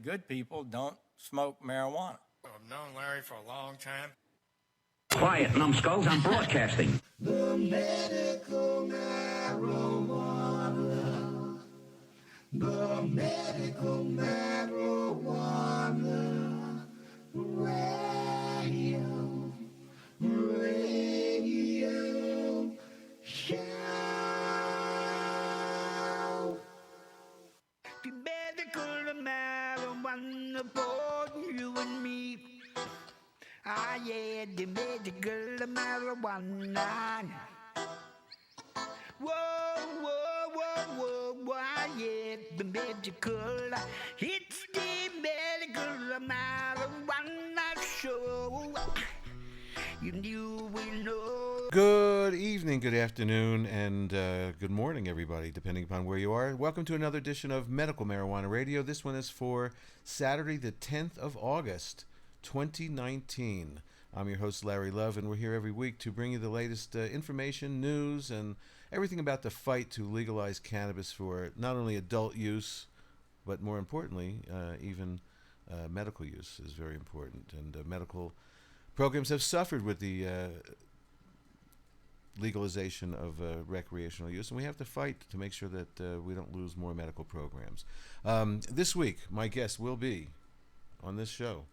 good people don't smoke marijuana. I've known Larry for a long time. Quiet, numbskulls, I'm broadcasting. The medical marijuana. The medical marijuana. Radio show. The medical marijuana for you and me. Ah, yeah, the medical marijuana. Whoa, whoa, whoa, whoa, whoa, yeah, the medical. It's the medical marijuana show. You will know. Good evening, good afternoon, and good morning, everybody, depending upon where you are. Welcome to another edition of Medical Marijuana Radio. This one is for Saturday, the 10th of August, 2019. I'm your host, Larry Love, and we're here every week to bring you the latest information, news, and everything about the fight to legalize cannabis for not only adult use, but more importantly, even medical use is very important. And medical programs have suffered with the legalization of recreational use, and we have to fight to make sure that we don't lose more medical programs. This week, my guest will be on this show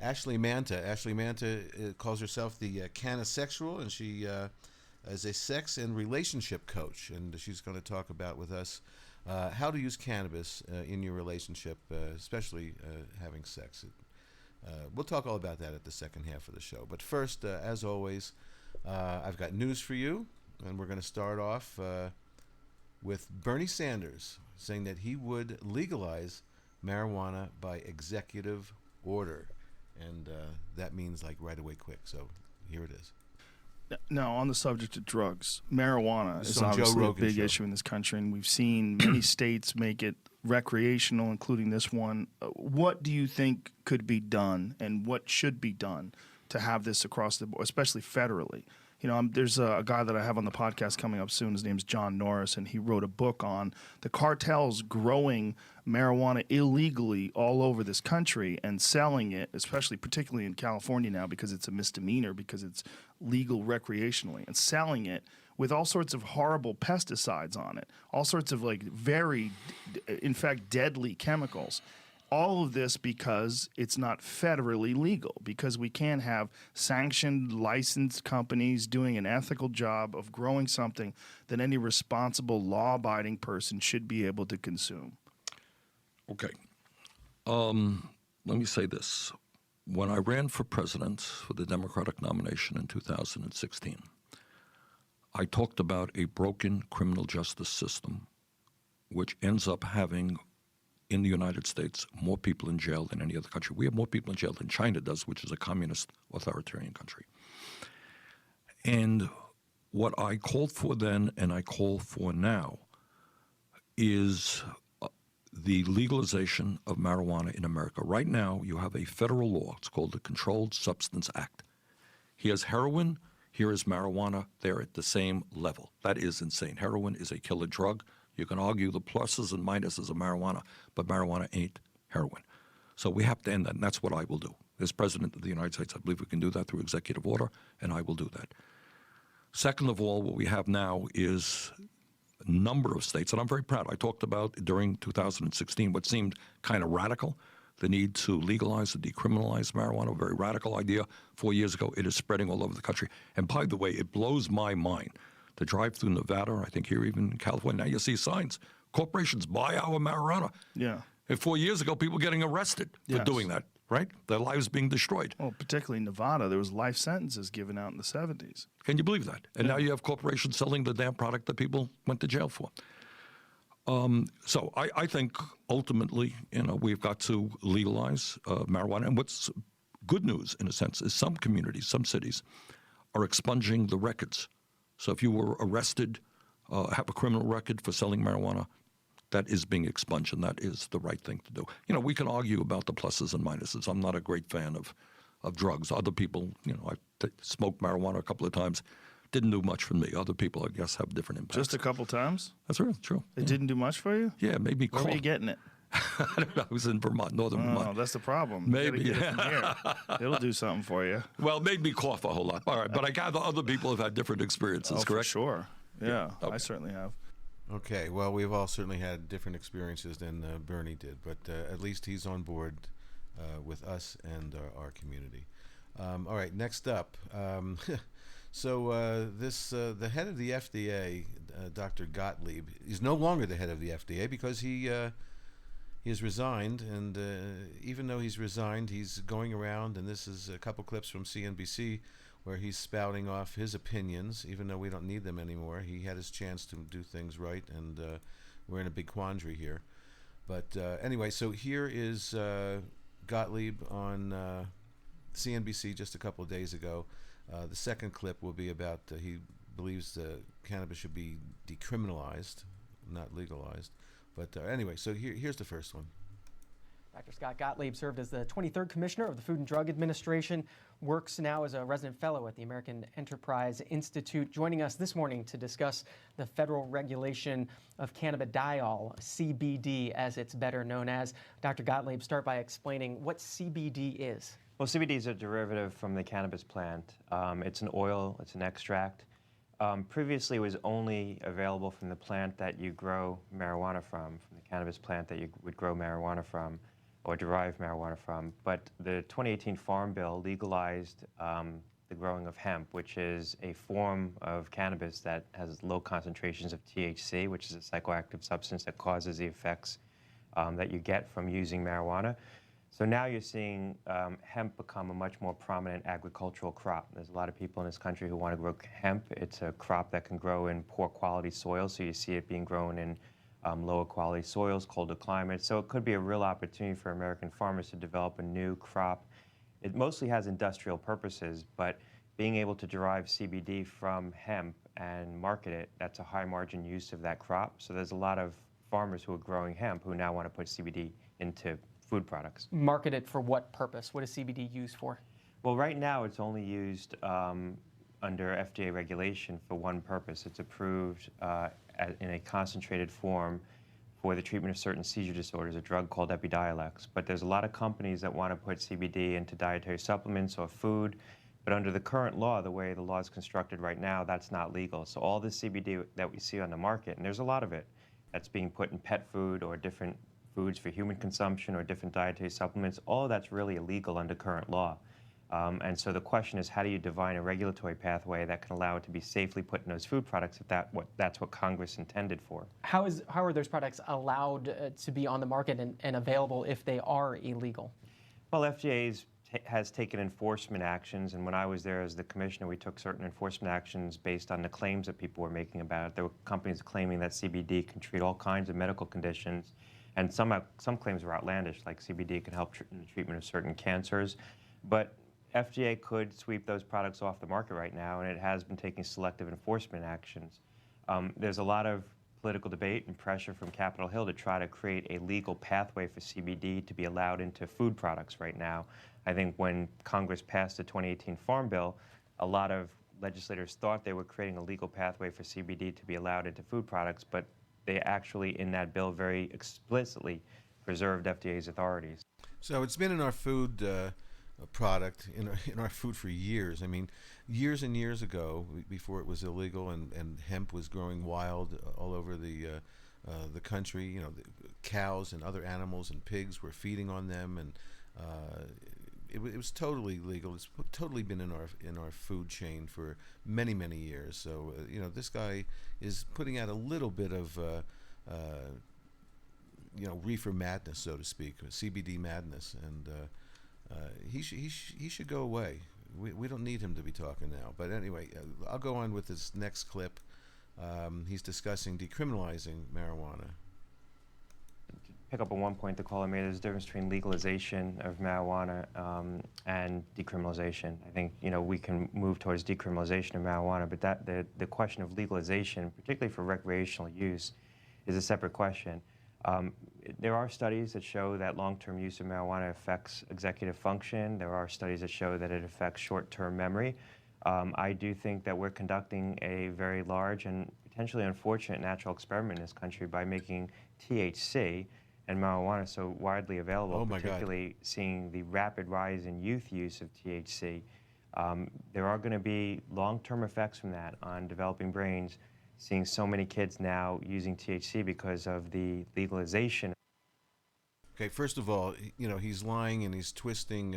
Ashley Manta. Ashley Manta calls herself the CannaSexual, and she is a sex and relationship coach, and she's going to talk about with us how to use cannabis in your relationship, especially having sex. We'll talk all about that at the second half of the show. But first, as always, I've got news for you, and we're going to start off with Bernie Sanders saying that he would legalize marijuana by executive order. And that means like right away quick. So here it is. Now, on the subject of drugs, marijuana is on Joe obviously a Rogan's big show. issue in this country, and we've seen many states make it recreational, including this one. What do you think could be done, and what should be done to have this across the board, especially federally? You know, there's a guy that I have on the podcast coming up soon. His name's John Norris, and he wrote a book on the cartels growing marijuana illegally all over this country and selling it, particularly in California now because it's a misdemeanor because it's legal recreationally, and selling it with all sorts of horrible pesticides on it, all sorts of like very, in fact, deadly chemicals. All of this because it's not federally legal, because we can't have sanctioned, licensed companies doing an ethical job of growing something that any responsible, law-abiding person should be able to consume. Okay. Let me say this. When I ran for president for the Democratic nomination in 2016, I talked about a broken criminal justice system which ends up having in the United States more people in jail than any other country. We have more people in jail than China does, which is a communist authoritarian country. And what I called for then and I call for now is the legalization of marijuana in America. Right now, you have a federal law. It's called the Controlled Substance Act. Here's heroin, here is marijuana. They're at the same level. That is insane. Heroin is a killer drug. You can argue the pluses and minuses of marijuana, but marijuana ain't heroin. So we have to end that, and that's what I will do. As President of the United States, I believe we can do that through executive order, and I will do that. Second of all, what we have now is a number of states, and I'm very proud. I talked about during 2016 what seemed kind of radical, the need to legalize and decriminalize marijuana, a very radical idea 4 years ago. It is spreading all over the country. And by the way, it blows my mind to drive through Nevada, I think here even in California, now you see signs, corporations buy our marijuana. Yeah. And 4 years ago, people getting arrested for doing that, right? Their lives being destroyed. Well, particularly in Nevada, there was life sentences given out in the 70s. Can you believe that? And now you have corporations selling the damn product that people went to jail for. So I think ultimately, we've got to legalize marijuana. And what's good news, in a sense, is some communities, some cities are expunging the records. So if you were arrested, have a criminal record for selling marijuana, that is being expunged, and that is the right thing to do. We can argue about the pluses and minuses. I'm not a great fan of drugs. Other people, I've smoked marijuana a couple of times. Didn't do much for me. Other people, I guess, have different impacts. Just a couple times? That's right, true. It didn't do much for you? Yeah, maybe Where were you getting it? I don't know. It was in Vermont, northern Oh, Vermont. that's the problem. Maybe. You gotta get it from here. It'll do something for you. Well, it made me cough a whole lot. All right, but I gather other people have had different experiences, Oh, for correct? sure. Yeah, Okay. I certainly have. Okay, well, we've all certainly had different experiences than Bernie did, but at least he's on board with us and our community. All right, next up. So the head of the FDA, Dr. Gottlieb, is no longer the head of the FDA because he has resigned, and even though he's resigned, he's going around, and this is a couple clips from CNBC where he's spouting off his opinions, even though we don't need them anymore. He had his chance to do things right, and we're in a big quandary here. But anyway, so here is Gottlieb on CNBC just a couple of days ago. The second clip will be about he believes cannabis should be decriminalized, not legalized. But anyway, so here's the first one. Dr. Scott Gottlieb served as the 23rd Commissioner of the Food and Drug Administration, works now as a resident fellow at the American Enterprise Institute, joining us this morning to discuss the federal regulation of cannabidiol, CBD as it's better known as. Dr. Gottlieb, start by explaining what CBD is. Well, CBD is a derivative from the cannabis plant. It's an oil, it's an extract. Previously, it was only available from the plant that you grow marijuana from the cannabis plant that you would grow marijuana from or derive marijuana from. But the 2018 Farm Bill legalized the growing of hemp, which is a form of cannabis that has low concentrations of THC, which is a psychoactive substance that causes the effects that you get from using marijuana. So now you're seeing hemp become a much more prominent agricultural crop. There's a lot of people in this country who want to grow hemp. It's a crop that can grow in poor quality soils, so you see it being grown in lower quality soils, colder climates. So it could be a real opportunity for American farmers to develop a new crop. It mostly has industrial purposes, but being able to derive CBD from hemp and market it, that's a high margin use of that crop. So there's a lot of farmers who are growing hemp who now want to put CBD into food products. Market it for what purpose? What is CBD used for? Well, right now it's only used under FDA regulation for one purpose. It's approved in a concentrated form for the treatment of certain seizure disorders, a drug called Epidiolex. But there's a lot of companies that want to put CBD into dietary supplements or food. But under the current law, the way the law is constructed right now, that's not legal. So all the CBD that we see on the market, and there's a lot of it, that's being put in pet food or different foods for human consumption or different dietary supplements, all of that's really illegal under current law. And so the question is, how do you define a regulatory pathway that can allow it to be safely put in those food products if that's what Congress intended for? How are those products allowed to be on the market and available if they are illegal? Well, FDA has taken enforcement actions, and when I was there as the commissioner, we took certain enforcement actions based on the claims that people were making about it. There were companies claiming that CBD can treat all kinds of medical conditions, and some claims were outlandish, like CBD can help in the treatment of certain cancers. But FDA could sweep those products off the market right now, and it has been taking selective enforcement actions. There's a lot of political debate and pressure from Capitol Hill to try to create a legal pathway for CBD to be allowed into food products right now. I think when Congress passed the 2018 Farm Bill, a lot of legislators thought they were creating a legal pathway for CBD to be allowed into food products, but they actually, in that bill, very explicitly preserved FDA's authorities. So it's been in our food product, in our food for years. I mean, years and years ago, before it was illegal and hemp was growing wild all over the country, you know, the cows and other animals and pigs were feeding on them, and it was totally legal. It's totally been in our food chain for many, many years. So you know, this guy is putting out a little bit of you know, reefer madness, so to speak, CBD madness, and he should go away. We don't need him to be talking now. But anyway, I'll go on with this next clip. He's discussing decriminalizing marijuana. Pick up on one point the caller made. There's a difference between legalization of marijuana and decriminalization. I think, you know, we can move towards decriminalization of marijuana, but the question of legalization, particularly for recreational use, is a separate question. There are studies that show that long-term use of marijuana affects executive function. There are studies that show that it affects short-term memory. I do think that we're conducting a very large and potentially unfortunate natural experiment in this country by making THC and marijuana so widely available, Oh, my God. particularly seeing the rapid rise in youth use of THC, there are going to be long-term effects from that on developing brains, seeing so many kids now using THC because of the legalization. Okay, first of all, he's lying and he's twisting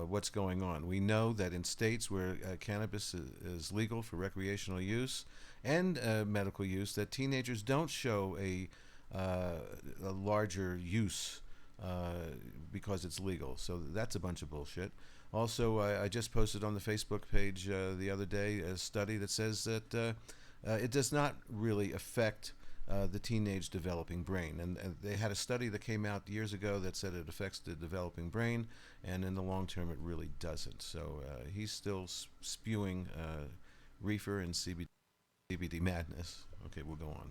what's going on. We know that in states where cannabis is legal for recreational use and medical use, that teenagers don't show a larger use because it's legal. So that's a bunch of bullshit. Also, I just posted on the Facebook page the other day a study that says that it does not really affect the teenage developing brain. And they had a study that came out years ago that said it affects the developing brain, and in the long term it really doesn't. So he's still spewing reefer and CBD madness. Okay, we'll go on.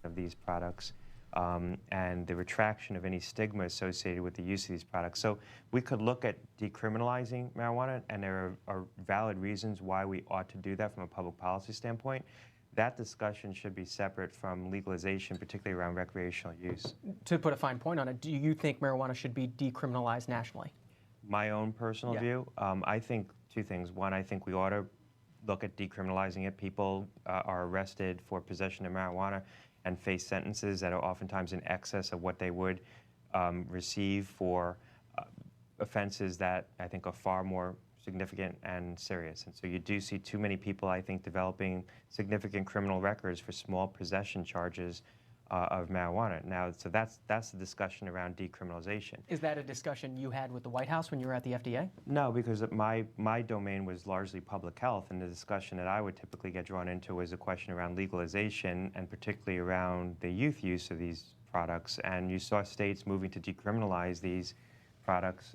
Of these products and the retraction of any stigma associated with the use of these products. So we could look at decriminalizing marijuana, and there are valid reasons why we ought to do that from a public policy standpoint. That discussion should be separate from legalization, particularly around recreational use. To put a fine point on it, do you think marijuana should be decriminalized nationally? My own personal view, I think two things. One, I think we ought to look at decriminalizing it. People are arrested for possession of marijuana and face sentences that are oftentimes in excess of what they would receive for offenses that I think are far more significant and serious. And so you do see too many people, I think, developing significant criminal records for small possession charges of marijuana. Now, so that's the discussion around decriminalization. Is that a discussion you had with the White House when you were at the FDA? No, because my domain was largely public health, and the discussion that I would typically get drawn into was a question around legalization, and particularly around the youth use of these products. And you saw states moving to decriminalize these products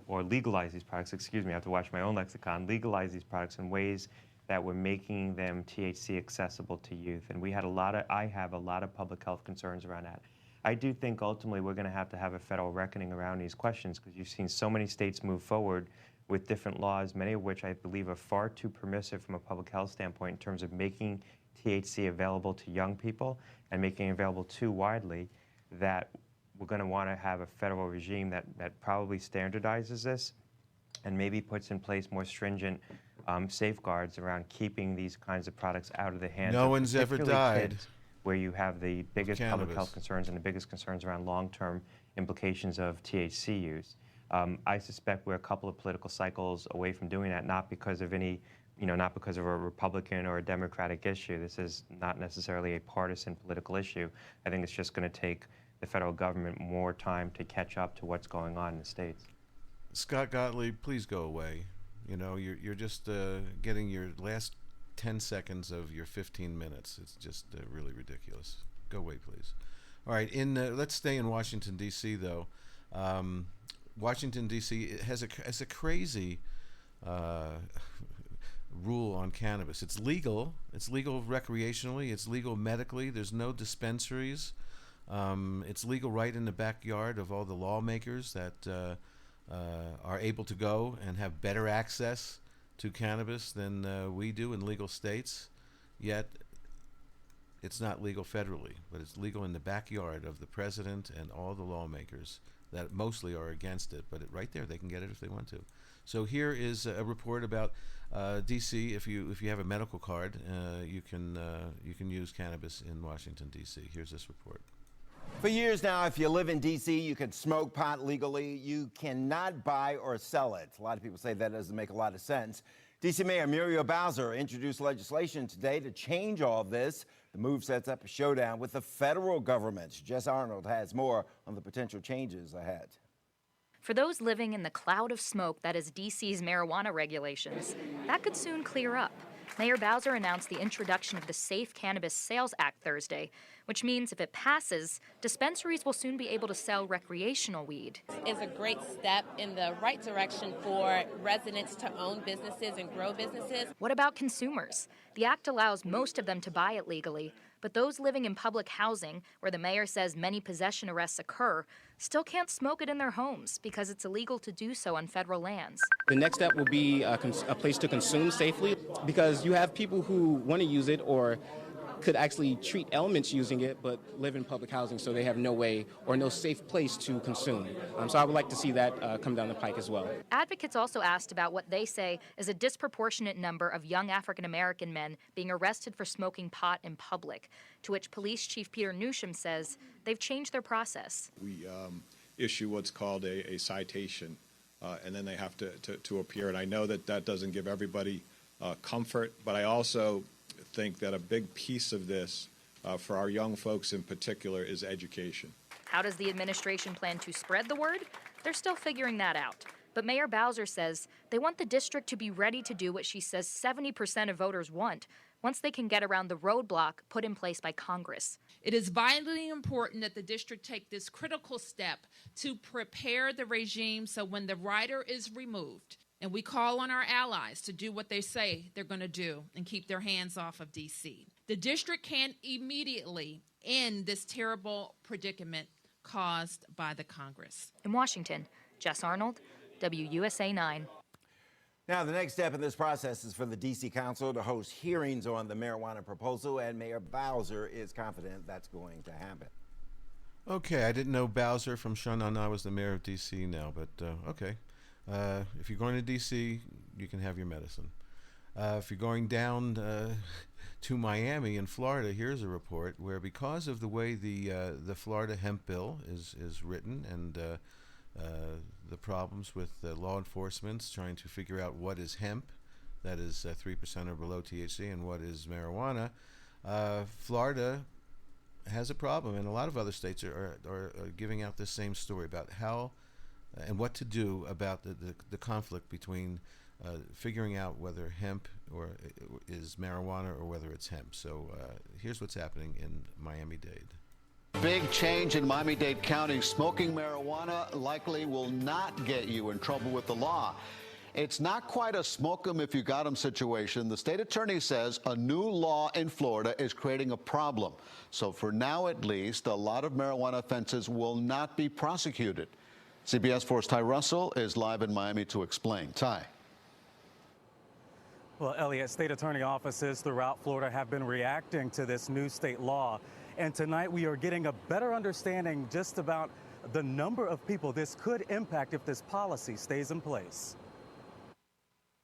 or legalize these products, excuse me, I have to watch my own lexicon, legalize these products in ways that were making them THC accessible to youth. And I have a lot of public health concerns around that. I do think ultimately we're going to have a federal reckoning around these questions, because you've seen so many states move forward with different laws, many of which I believe are far too permissive from a public health standpoint in terms of making THC available to young people and making it available too widely, that we're going to want to have a federal regime that probably standardizes this and maybe puts in place more stringent safeguards around keeping these kinds of products out of the hands No of one's ever particularly died kids, where you have the biggest public cannabis. health concerns and the biggest concerns around long-term implications of THC use. I suspect we're a couple of political cycles away from doing that, not because of not because of a Republican or a Democratic issue. This is not necessarily a partisan political issue. I think it's just going to take the federal government more time to catch up to what's going on in the states. Scott Gottlieb, please go away. You're just getting your last 10 seconds of your 15 minutes. It's just really ridiculous. Go away, please. All right, let's stay in Washington, D.C., though. Washington, D.C. has a crazy rule on cannabis. It's legal. It's legal recreationally. It's legal medically. There's no dispensaries. It's legal right in the backyard of all the lawmakers that are able to go and have better access to cannabis than we do in legal states. Yet it's not legal federally, but it's legal in the backyard of the president and all the lawmakers that mostly are against it. But right there, they can get it if they want to. So here is a report about D.C. If you have a medical card, you can use cannabis in Washington, D.C. Here's this report. For years now, if you live in D.C., you can smoke pot legally. You cannot buy or sell it. A lot of people say that doesn't make a lot of sense. D.C. Mayor Muriel Bowser introduced legislation today to change all of this. The move sets up a showdown with the federal government. Jess Arnold has more on the potential changes ahead. For those living in the cloud of smoke that is D.C.'s marijuana regulations, that could soon clear up. Mayor Bowser announced the introduction of the Safe Cannabis Sales Act Thursday, which means if it passes, dispensaries will soon be able to sell recreational weed. It's a great step in the right direction for residents to own businesses and grow businesses. What about consumers? The act allows most of them to buy it legally, but those living in public housing, where the mayor says many possession arrests occur, still can't smoke it in their homes because it's illegal to do so on federal lands. The next step will be a place to consume safely, because you have people who want to use it or could actually treat elements using it, but live in public housing, so they have no way or no safe place to consume. So I would like to see that come down the pike as well. Advocates also asked about what they say is a disproportionate number of young African American men being arrested for smoking pot in public, to which Police Chief Peter Newsham says they've changed their process. We issue what's called a citation, and then they have to appear. And I know that doesn't give everybody comfort, but I also think that a big piece of this, for our young folks in particular, is education. How does the administration plan to spread the word? They're still figuring that out. But Mayor Bowser says they want the district to be ready to do what she says 70% of voters want, once they can get around the roadblock put in place by Congress. It is vitally important that the district take this critical step to prepare the regime so when the rider is removed, and we call on our allies to do what they say they're going to do and keep their hands off of D.C. The district can immediately end this terrible predicament caused by the Congress. In Washington, Jess Arnold, WUSA 9. Now, the next step in this process is for the D.C. Council to host hearings on the marijuana proposal, and Mayor Bowser is confident that's going to happen. Okay, I didn't know Bowser from Shanana was the mayor of D.C. now, but okay. If you're going to D.C., you can have your medicine. If you're going down to Miami in Florida, here's a report where, because of the way the Florida hemp bill is written and the problems with law enforcement trying to figure out what is hemp, that is 3% or below THC, and what is marijuana, Florida has a problem, and a lot of other states are giving out this same story about how and what to do about the conflict between figuring out whether hemp is marijuana or whether it's hemp. So here's what's happening in Miami-Dade. Big change in Miami-Dade County. Smoking marijuana likely will not get you in trouble with the law. It's not quite a smoke 'em if you got 'em situation. The state attorney says a new law in Florida is creating a problem. So for now, at least, a lot of marijuana offenses will not be prosecuted. CBS 4's Ty Russell is live in Miami to explain. Ty. Well, Elliot, state attorney offices throughout Florida have been reacting to this new state law. And tonight we are getting a better understanding just about the number of people this could impact if this policy stays in place.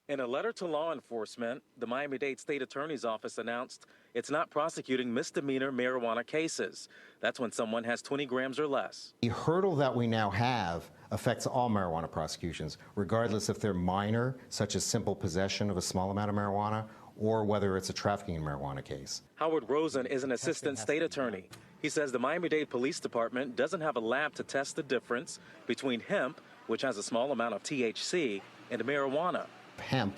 In a letter to law enforcement, the Miami-Dade State Attorney's Office announced it's not prosecuting misdemeanor marijuana cases. That's when someone has 20 grams or less. The hurdle that we now have affects all marijuana prosecutions, regardless if they're minor, such as simple possession of a small amount of marijuana, or whether it's a trafficking in marijuana case. Howard Rosen is an assistant state attorney. He says the Miami-Dade Police Department doesn't have a lab to test the difference between hemp, which has a small amount of THC, and marijuana. Hemp,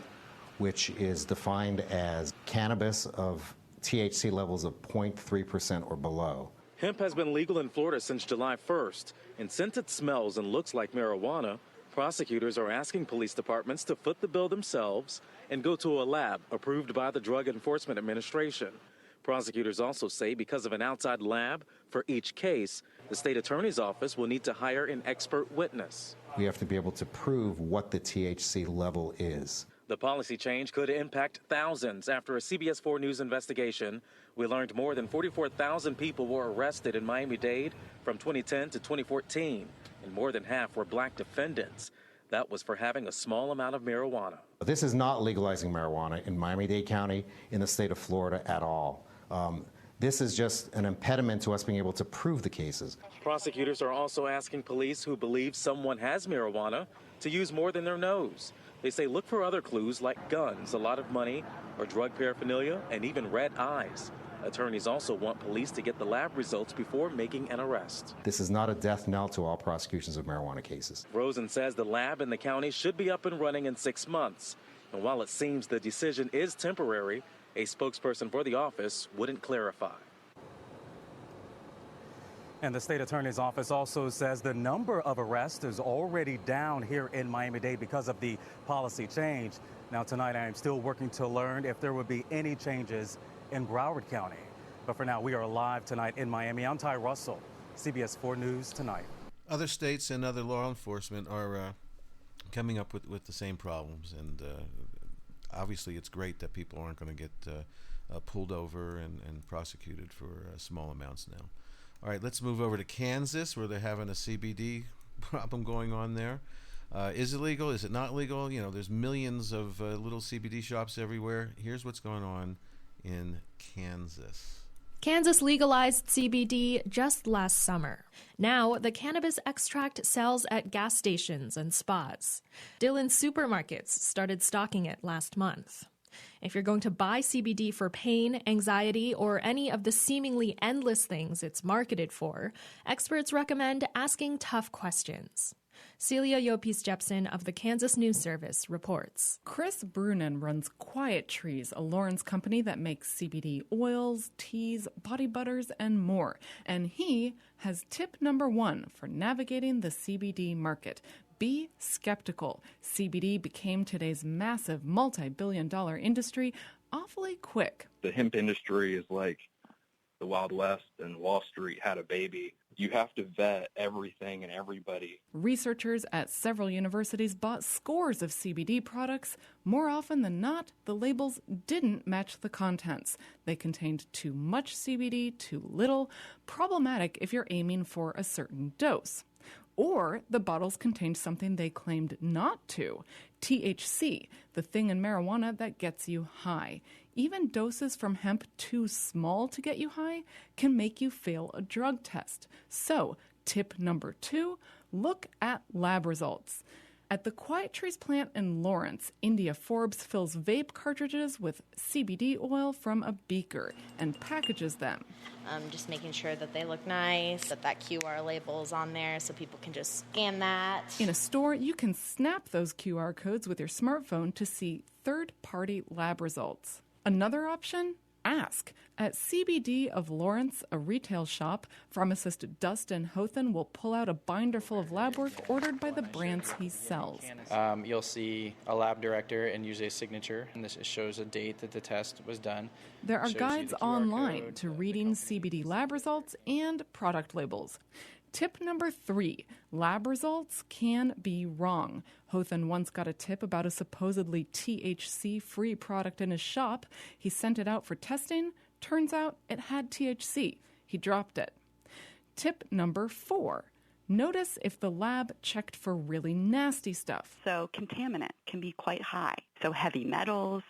which is defined as cannabis of THC levels of 0.3% or below. Hemp has been legal in Florida since July 1st, and since it smells and looks like marijuana, prosecutors are asking police departments to foot the bill themselves and go to a lab approved by the Drug Enforcement Administration. Prosecutors also say because of an outside lab for each case, the state attorney's office will need to hire an expert witness. We have to be able to prove what the THC level is. The policy change could impact thousands. After a CBS 4 News investigation, we learned more than 44,000 people were arrested in Miami-Dade from 2010 to 2014, and more than half were black defendants. That was for having a small amount of marijuana. This is not legalizing marijuana in Miami-Dade County, in the state of Florida at all. This is just an impediment to us being able to prove the cases. Prosecutors are also asking police who believe someone has marijuana to use more than their nose. They say look for other clues like guns, a lot of money, or drug paraphernalia, and even red eyes. Attorneys also want police to get the lab results before making an arrest. This is not a death knell to all prosecutions of marijuana cases. Rosen says the lab in the county should be up and running in 6 months. And while it seems the decision is temporary, a spokesperson for the office wouldn't clarify. And the state attorney's office also says the number of arrests is already down here in Miami-Dade because of the policy change. Now tonight I am still working to learn if there would be any changes in Broward County. But for now, we are live tonight in Miami. I'm Ty Russell, CBS 4 News Tonight. Other states and other law enforcement are coming up with the same problems, and obviously it's great that people aren't going to get pulled over and prosecuted for small amounts now. All right, let's move over to Kansas, where they're having a CBD problem going on there. Is it legal? Is it not legal? You know, there's millions of little CBD shops everywhere. Here's what's going on in Kansas. Kansas legalized CBD just last summer. Now, the cannabis extract sells at gas stations and spas. Dillon supermarkets started stocking it last month. If you're going to buy CBD for pain, anxiety, or any of the seemingly endless things it's marketed for, experts recommend asking tough questions. Celia Yopis-Jepsen of the Kansas News Service reports. Chris Brunin runs Quiet Trees, a Lawrence company that makes CBD oils, teas, body butters, and more. And he has tip number 1 for navigating the CBD market. Be skeptical. CBD became today's massive multi-billion-dollar industry awfully quick. The hemp industry is like the Wild West and Wall Street had a baby. You have to vet everything and everybody. Researchers at several universities bought scores of CBD products. More often than not, the labels didn't match the contents. They contained too much CBD, too little, problematic if you're aiming for a certain dose. Or the bottles contained something they claimed not to, THC, the thing in marijuana that gets you high. Even doses from hemp too small to get you high can make you fail a drug test. So, tip number 2, look at lab results. At the Quiet Trees plant in Lawrence, India Forbes fills vape cartridges with CBD oil from a beaker and packages them. Just making sure that they look nice, that QR label is on there so people can just scan that. In a store, you can snap those QR codes with your smartphone to see third-party lab results. Another option? Ask. At CBD of Lawrence, a retail shop, pharmacist Dustin Hothen will pull out a binder full of lab work ordered by the brands he sells. You'll see a lab director and usually a signature, and this shows a date that the test was done. There are guides online to reading CBD lab results and product labels. Tip number 3, lab results can be wrong. Hothen once got a tip about a supposedly THC-free product in his shop. He sent it out for testing. Turns out it had THC. He dropped it. Tip number 4, notice if the lab checked for really nasty stuff. So contaminant can be quite high. So heavy metals,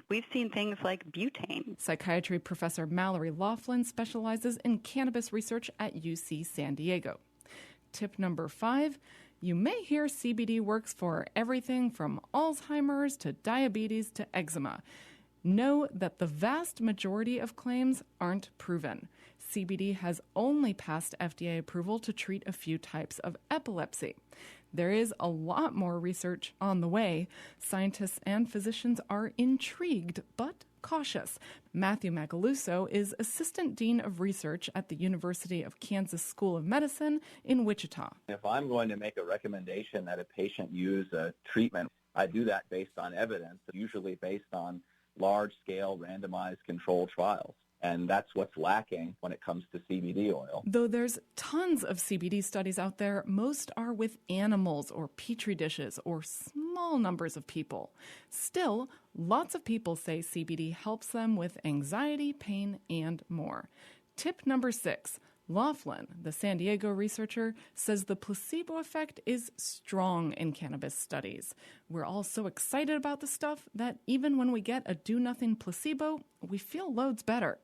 we've seen things like butane. Psychiatry professor Mallory Laughlin specializes in cannabis research at UC San Diego. Tip number 5, you may hear CBD works for everything from Alzheimer's to diabetes to eczema. Know that the vast majority of claims aren't proven. CBD has only passed FDA approval to treat a few types of epilepsy. There is a lot more research on the way. Scientists and physicians are intrigued, but cautious. Matthew Macaluso is Assistant Dean of Research at the University of Kansas School of Medicine in Wichita. If I'm going to make a recommendation that a patient use a treatment, I do that based on evidence, usually based on large-scale randomized controlled trials. And that's what's lacking when it comes to CBD oil. Though there's tons of CBD studies out there, most are with animals or petri dishes or small numbers of people. Still, lots of people say CBD helps them with anxiety, pain, and more. Tip number 6. Laughlin, the San Diego researcher, says the placebo effect is strong in cannabis studies. We're all so excited about the stuff that even when we get a do-nothing placebo, we feel loads better.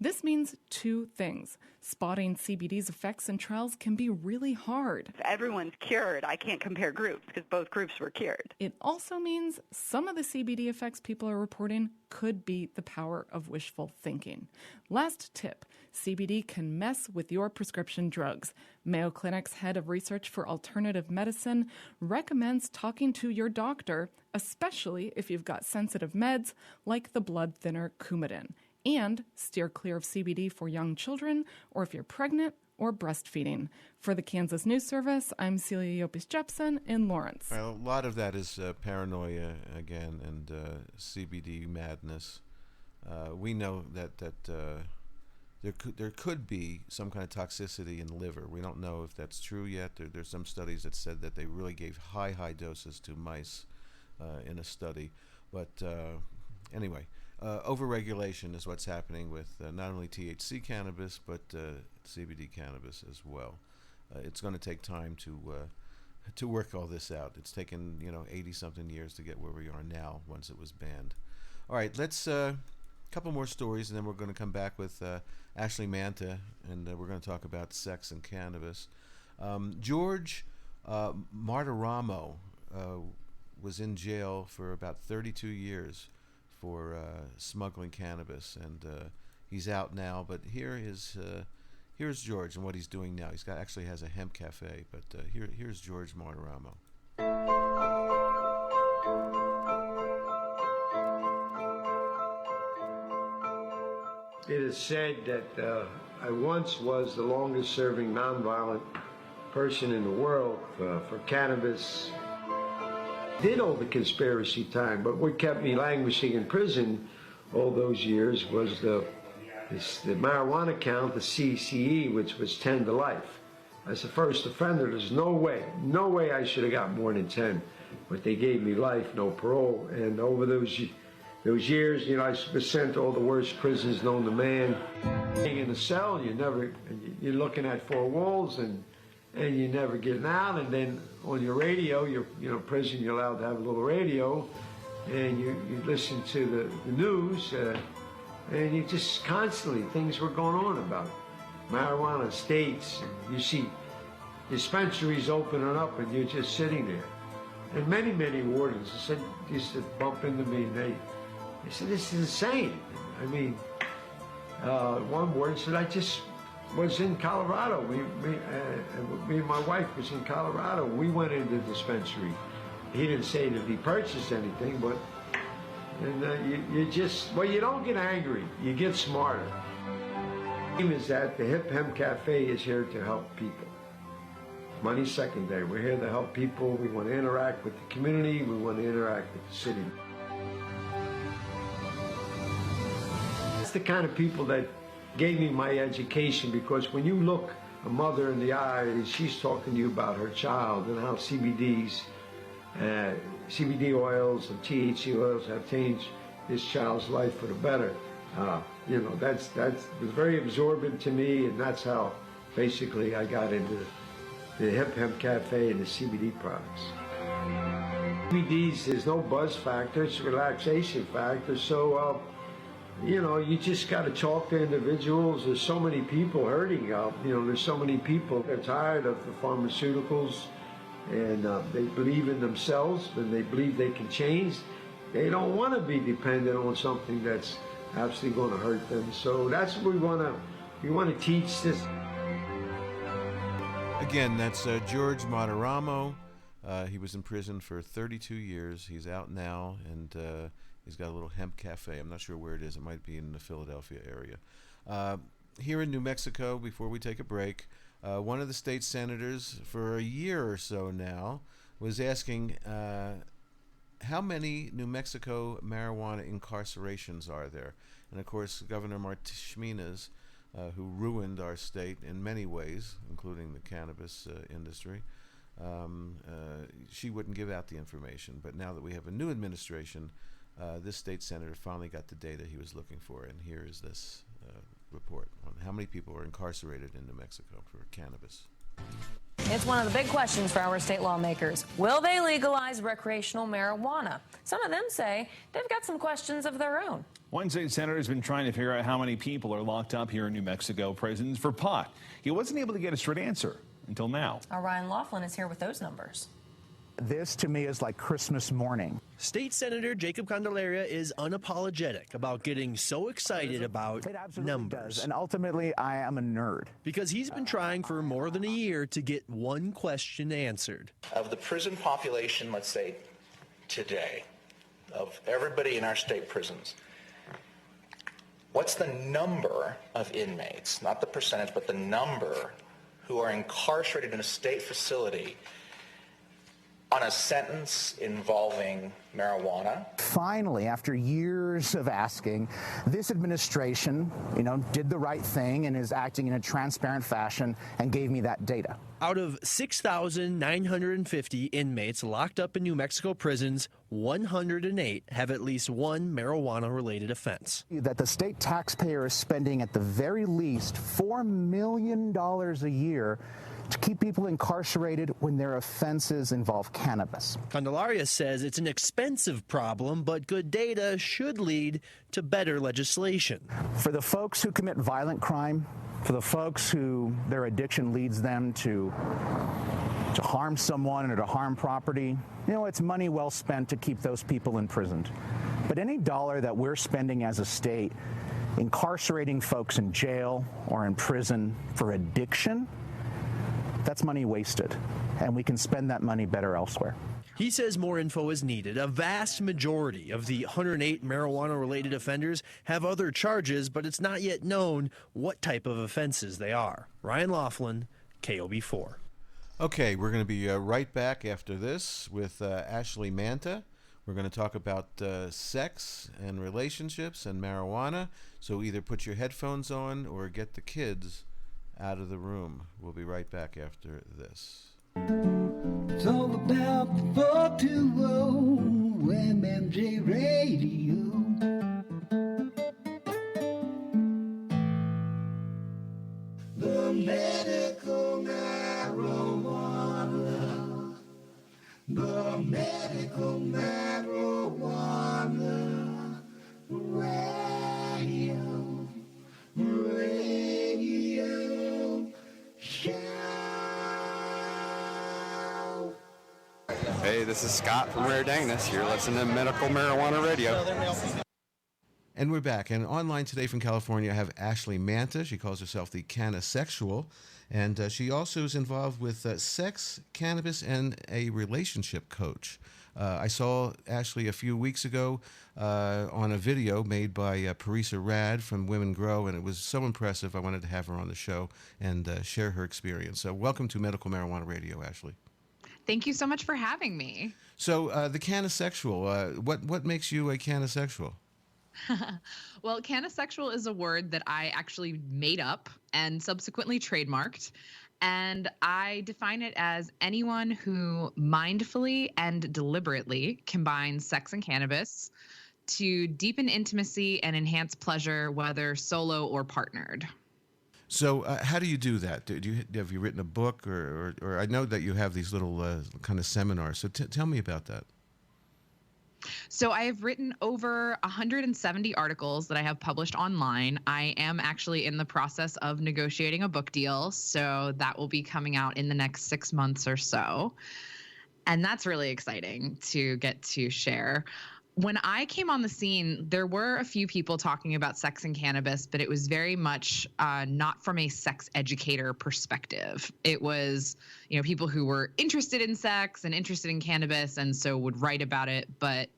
This means 2 things. Spotting CBD's effects in trials can be really hard. If everyone's cured, I can't compare groups because both groups were cured. It also means some of the CBD effects people are reporting could be the power of wishful thinking. Last tip, CBD can mess with your prescription drugs. Mayo Clinic's head of research for alternative medicine recommends talking to your doctor, especially if you've got sensitive meds like the blood thinner Coumadin. And steer clear of CBD for young children or if you're pregnant or breastfeeding. For the Kansas News Service, I'm Celia Yopis-Jepsen in Lawrence. Well, a lot of that is paranoia again and CBD madness. We know that there could be some kind of toxicity in the liver. We don't know if that's true yet. There's some studies that said that they really gave high doses to mice in a study. But anyway, overregulation is what's happening with not only THC cannabis, but CBD cannabis as well. It's going to take time to work all this out. It's taken 80-something years to get where we are now once it was banned. All right, let's couple more stories, and then we're going to come back with Ashley Manta, and we're going to talk about sex and cannabis. George Martiramo was in jail for about 32 years for smuggling cannabis, and he's out now. But here's George and what he's doing now. He's actually has a hemp cafe, but here's George Martiramo. It is said that I once was the longest-serving nonviolent person in the world for cannabis. Did all the conspiracy time, but what kept me languishing in prison all those years was the marijuana count, the CCE, which was 10 to life. As a first offender, there's no way I should have got more than 10, but they gave me life, no parole, and over those years, I was sent to all the worst prisons known to man. Being in a cell, you're looking at four walls, and you're never getting out. And then on your radio, prison, you're allowed to have a little radio, and you listen to the news, and you just constantly, things were going on about marijuana states. And you see dispensaries opening up, and you're just sitting there. And many, many wardens used to bump into me, and they said, "This is insane." I mean, one warden said, "I just was in Colorado. Me and my wife was in Colorado. We went into the dispensary." He didn't say that he purchased anything, but you don't get angry. You get smarter. The theme is that the Hip Hemp Cafe is here to help people. Money's secondary. We're here to help people. We want to interact with the community. We want to interact with the city. That's the kind of people that gave me my education, because when you look a mother in the eye and she's talking to you about her child and how CBD oils and THC oils have changed this child's life for the better, that was very absorbent to me, and that's how basically I got into the Hip Hemp Cafe and the CBD products. CBDs, there's no buzz factor, it's a relaxation factor, so you just got to talk to individuals. There's so many people hurting out. There's so many people that are tired of the pharmaceuticals, and they believe in themselves, and they believe they can change. They don't want to be dependent on something that's absolutely going to hurt them. So that's what we want to teach this. Again, that's George Martiramo. He was in prison for 32 years. He's out now, and he's got a little hemp cafe. I'm not sure where it is. It might be in the Philadelphia area. Here in New Mexico, before we take a break, one of the state senators for a year or so now was asking how many New Mexico marijuana incarcerations are there? And of course, Governor Martinez, who ruined our state in many ways, including the cannabis industry, she wouldn't give out the information. But now that we have a new administration, this state senator finally got the data he was looking for, and here is this report on how many people are incarcerated in New Mexico for cannabis. It's one of the big questions for our state lawmakers. Will they legalize recreational marijuana? Some of them say they've got some questions of their own. One state senator has been trying to figure out how many people are locked up here in New Mexico prisons for pot. He wasn't able to get a straight answer until now. Our Ryan Laughlin is here with those numbers. This, to me, is like Christmas morning. State Senator Jacob Candelaria is unapologetic about getting so excited about numbers. Does. And ultimately, I am a nerd. Because he's been trying for more than a year to get one question answered. Of the prison population, let's say today, of everybody in our state prisons, what's the number of inmates, not the percentage, but the number who are incarcerated in a state facility on a sentence involving marijuana. Finally, after years of asking, this administration, did the right thing and is acting in a transparent fashion and gave me that data. Out of 6,950 inmates locked up in New Mexico prisons, 108 have at least one marijuana-related offense. That the state taxpayer is spending at the very least $4 million a year to keep people incarcerated when their offenses involve cannabis. Candelaria says it's an expensive problem, but good data should lead to better legislation. For the folks who commit violent crime, for the folks who their addiction leads them to harm someone or to harm property, it's money well spent to keep those people imprisoned. But any dollar that we're spending as a state incarcerating folks in jail or in prison for addiction, that's money wasted, and we can spend that money better elsewhere. He says more info is needed. A vast majority of the 108 marijuana-related offenders have other charges, but it's not yet known what type of offenses they are. Ryan Laughlin, KOB4. Okay, we're going to be right back after this with Ashley Manta. We're going to talk about sex and relationships and marijuana. So either put your headphones on or get the kids out of the room. We'll be right back after this. It's all about the 420 MMJ Radio. The medical marijuana. The medical marijuana. Radio show. Hey, this is Scott from Rare Dangness. You're listening to Medical Marijuana Radio. And we're back. And online today from California, I have Ashley Manta. She calls herself the CannaSexual. And she also is involved with sex, cannabis, and a relationship coach. I saw Ashley a few weeks ago on a video made by Parisa Rad from Women Grow, and it was so impressive. I wanted to have her on the show and share her experience. So welcome to Medical Marijuana Radio, Ashley. Thank you so much for having me. So the CannaSexual, what makes you a CannaSexual? Well, CannaSexual is a word that I actually made up and subsequently trademarked. And I define it as anyone who mindfully and deliberately combines sex and cannabis to deepen intimacy and enhance pleasure, whether solo or partnered. So how do you do that? Have you written a book, or I know that you have these little kind of seminars. So tell me about that. So I have written over 170 articles that I have published online. I am actually in the process of negotiating a book deal, so that will be coming out in the next 6 months or so. And that's really exciting to get to share. When I came on the scene, there were a few people talking about sex and cannabis, but it was very much not from a sex educator perspective. It was, people who were interested in sex and interested in cannabis, and so would write about it, but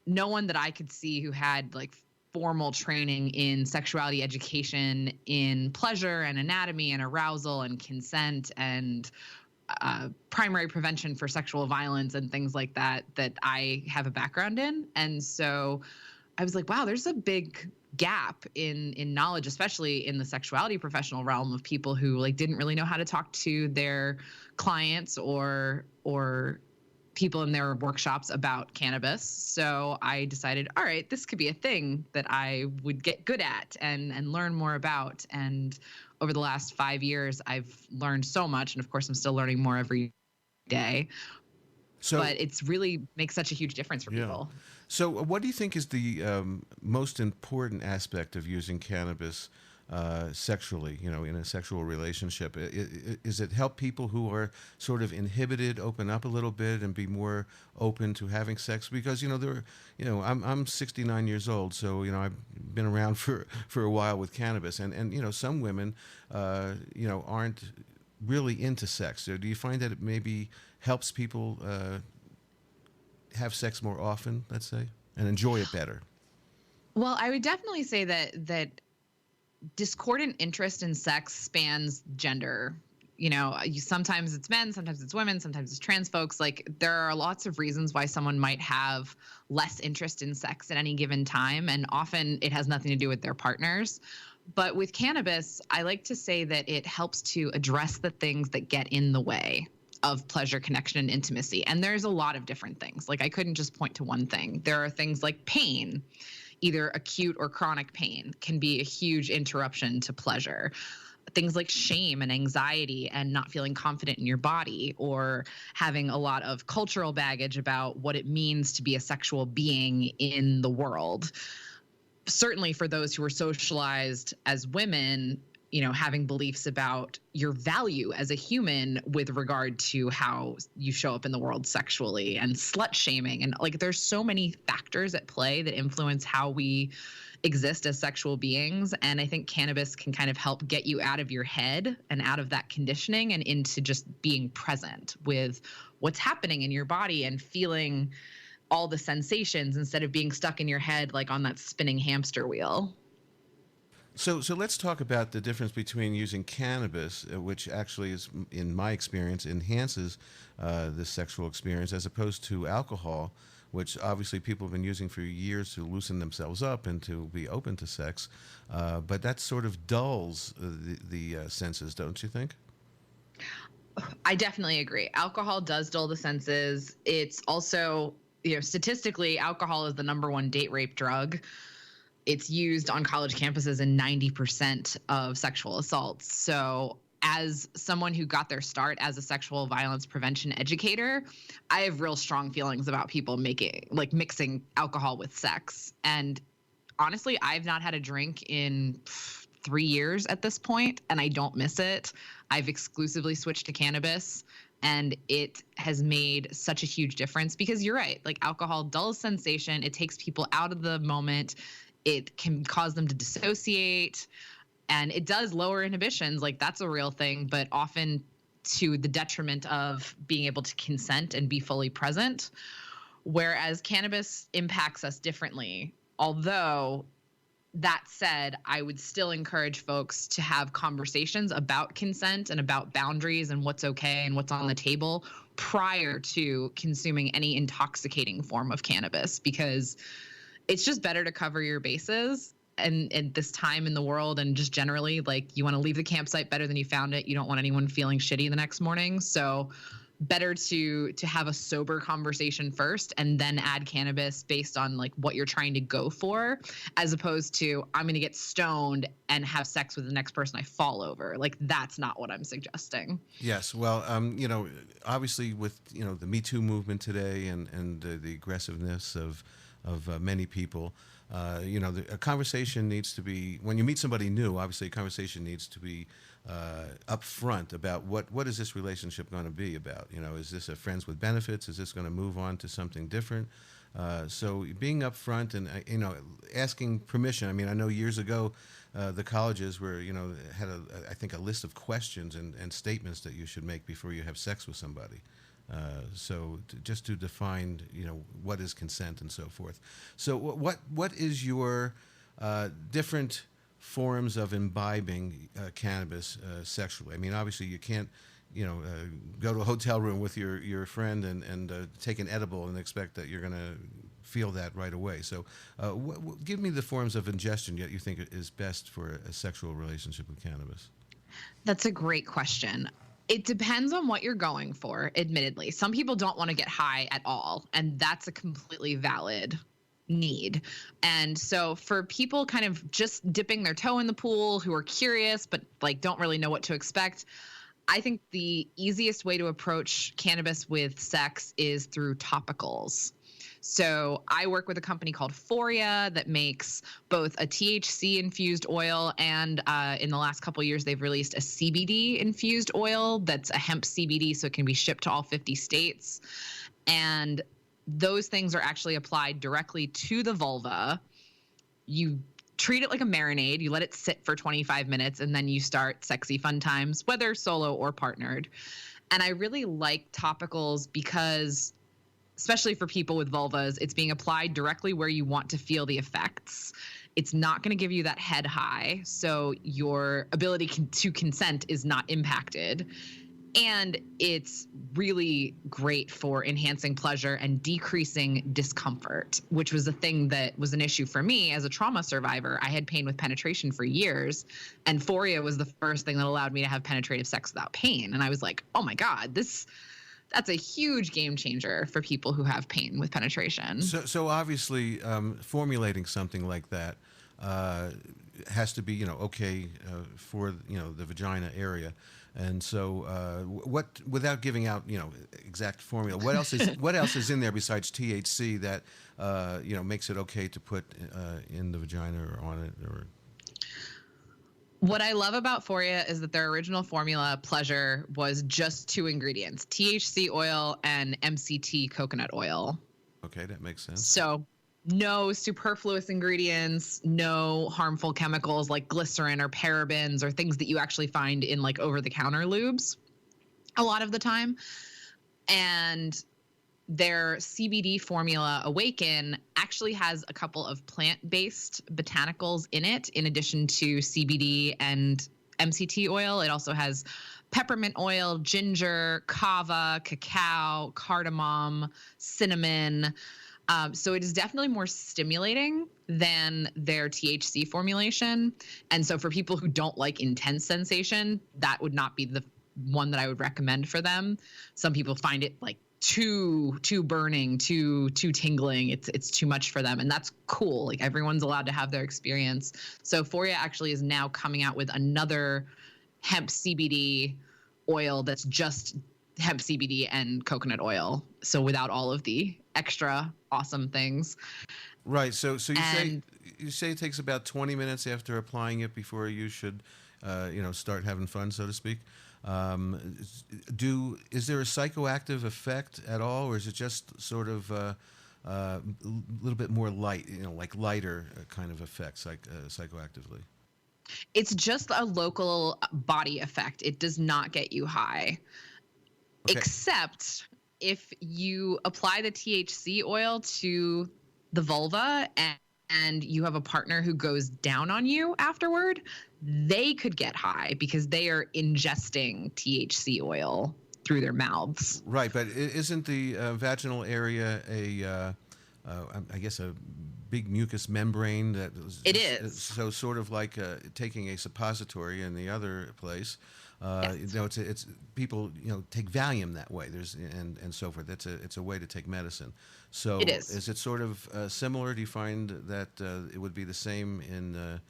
no one that I could see who had like formal training in sexuality education, in pleasure and anatomy and arousal and consent and primary prevention for sexual violence and things like that I have a background in. And so I was like, wow, there's a big gap in knowledge, especially in the sexuality professional realm, of people who like didn't really know how to talk to their clients or people in their workshops about cannabis. So I decided, all right, this could be a thing that I would get good at and learn more about. And over the last 5 years, I've learned so much. And of course, I'm still learning more every day. But it's really makes such a huge difference for people. So what do you think is the most important aspect of using cannabis sexually, in a sexual relationship? Is it help people who are sort of inhibited open up a little bit and be more open to having sex? Because, I'm 69 years old, so, I've been around for a while with cannabis, and some women, aren't really into sex. So do you find that it maybe helps people have sex more often, let's say, and enjoy it better? Well, I would definitely say that discordant interest in sex spans gender. Sometimes it's men, sometimes it's women, sometimes it's trans folks. Like, there are lots of reasons why someone might have less interest in sex at any given time, and often it has nothing to do with their partners. But with cannabis, I like to say that it helps to address the things that get in the way of pleasure, connection, and intimacy. And there's a lot of different things. Like, I couldn't just point to one thing. There are things like pain, either acute or chronic pain, can be a huge interruption to pleasure. Things like shame and anxiety and not feeling confident in your body, or having a lot of cultural baggage about what it means to be a sexual being in the world. Certainly for those who are socialized as women, having beliefs about your value as a human with regard to how you show up in the world sexually, and slut shaming. And like, there's so many factors at play that influence how we exist as sexual beings. And I think cannabis can kind of help get you out of your head and out of that conditioning and into just being present with what's happening in your body and feeling all the sensations instead of being stuck in your head like on that spinning hamster wheel. So let's talk about the difference between using cannabis, which actually is, in my experience, enhances the sexual experience, as opposed to alcohol, which obviously people have been using for years to loosen themselves up and to be open to sex. But that sort of dulls the senses, don't you think? I definitely agree. Alcohol does dull the senses. It's also, statistically, alcohol is the #1 date rape drug. It's used on college campuses in 90% of sexual assaults. So as someone who got their start as a sexual violence prevention educator, I have real strong feelings about people mixing alcohol with sex. And honestly, I've not had a drink in 3 years at this point, and I don't miss it. I've exclusively switched to cannabis, and it has made such a huge difference, because you're right, like, alcohol dulls sensation. It takes people out of the moment. It can cause them to dissociate, and it does lower inhibitions. Like, that's a real thing, but often to the detriment of being able to consent and be fully present. Whereas cannabis impacts us differently. Although, that said, I would still encourage folks to have conversations about consent and about boundaries and what's okay and what's on the table prior to consuming any intoxicating form of cannabis, because it's just better to cover your bases. And at this time in the world, and just generally, like, you want to leave the campsite better than you found it. You don't want anyone feeling shitty the next morning. So better to have a sober conversation first and then add cannabis based on like what you're trying to go for, as opposed to, I'm going to get stoned and have sex with the next person I fall over. Like, that's not what I'm suggesting. Yes. Well, obviously with, the Me Too movement today and the aggressiveness of many people, a conversation needs to be, when you meet somebody new, obviously a conversation needs to be upfront about what is this relationship going to be about? Is this a friends with benefits? Is this going to move on to something different? So being upfront and, asking permission. I mean, I know years ago, the colleges were, had I think a list of questions and statements that you should make before you have sex with somebody. So just to define, what is consent and so forth. So what is your different forms of imbibing cannabis sexually? I mean, obviously you can't, go to a hotel room with your friend and take an edible and expect that you're going to feel that right away. So give me the forms of ingestion that you think is best for a sexual relationship with cannabis. That's a great question. It depends on what you're going for, admittedly. Some people don't want to get high at all, and that's a completely valid need. And so for people kind of just dipping their toe in the pool who are curious but like don't really know what to expect, I think the easiest way to approach cannabis with sex is through topicals. So I work with a company called Foria that makes both a THC infused oil and in the last couple of years they've released a CBD infused oil that's a hemp CBD, so it can be shipped to all 50 states. And those things are actually applied directly to the vulva. You treat it like a marinade. You let it sit for 25 minutes, and then you start sexy fun times, whether solo or partnered. And I really like topicals because, especially for people with vulvas, it's being applied directly where you want to feel the effects. It's not going to give you that head high, so your ability to consent is not impacted. And it's really great for enhancing pleasure and decreasing discomfort, which was a thing that was an issue for me as a trauma survivor. I had pain with penetration for years, and Foria was the first thing that allowed me to have penetrative sex without pain. And I was like, oh my God, that's a huge game changer for people who have pain with penetration. So obviously, formulating something like that has to be, okay for, the vagina area. And so, without giving out, exact formula, what else is in there besides THC that, makes it okay to put in the vagina or on it? Or what I love about Foria is that their original formula, Pleasure, was just 2 ingredients: THC oil and MCT coconut oil. Okay, that makes sense. So no superfluous ingredients, no harmful chemicals like glycerin or parabens or things that you actually find in like over-the-counter lubes a lot of the time. And their CBD formula, Awaken, actually has a couple of plant-based botanicals in it, in addition to CBD and MCT oil. It also has peppermint oil, ginger, kava, cacao, cardamom, cinnamon. So it is definitely more stimulating than their THC formulation. And so for people who don't like intense sensation, that would not be the one that I would recommend for them. Some people find it like too burning, too tingling. It's too much for them, and that's cool. Like, everyone's allowed to have their experience. So Foria actually is now coming out with another hemp CBD oil that's just hemp CBD and coconut oil, so without all of the extra awesome things. Right. So you say it takes about 20 minutes after applying it before you should, start having fun, so to speak. Is there a psychoactive effect at all, or is it just sort of a little bit more light, like lighter kind of effects, like psychoactively? It's just a local body effect. It does not get you high. Okay. Except if you apply the THC oil to the vulva and you have a partner who goes down on you afterward, they could get high because they are ingesting THC oil through their mouths. Right, but isn't the vaginal area I guess a big mucous membrane that it is. So sort of like taking a suppository in the other place. Yes. It's people take Valium that way. And so forth. It's a way to take medicine. So it is. Is it sort of similar? Do you find that it would be the same in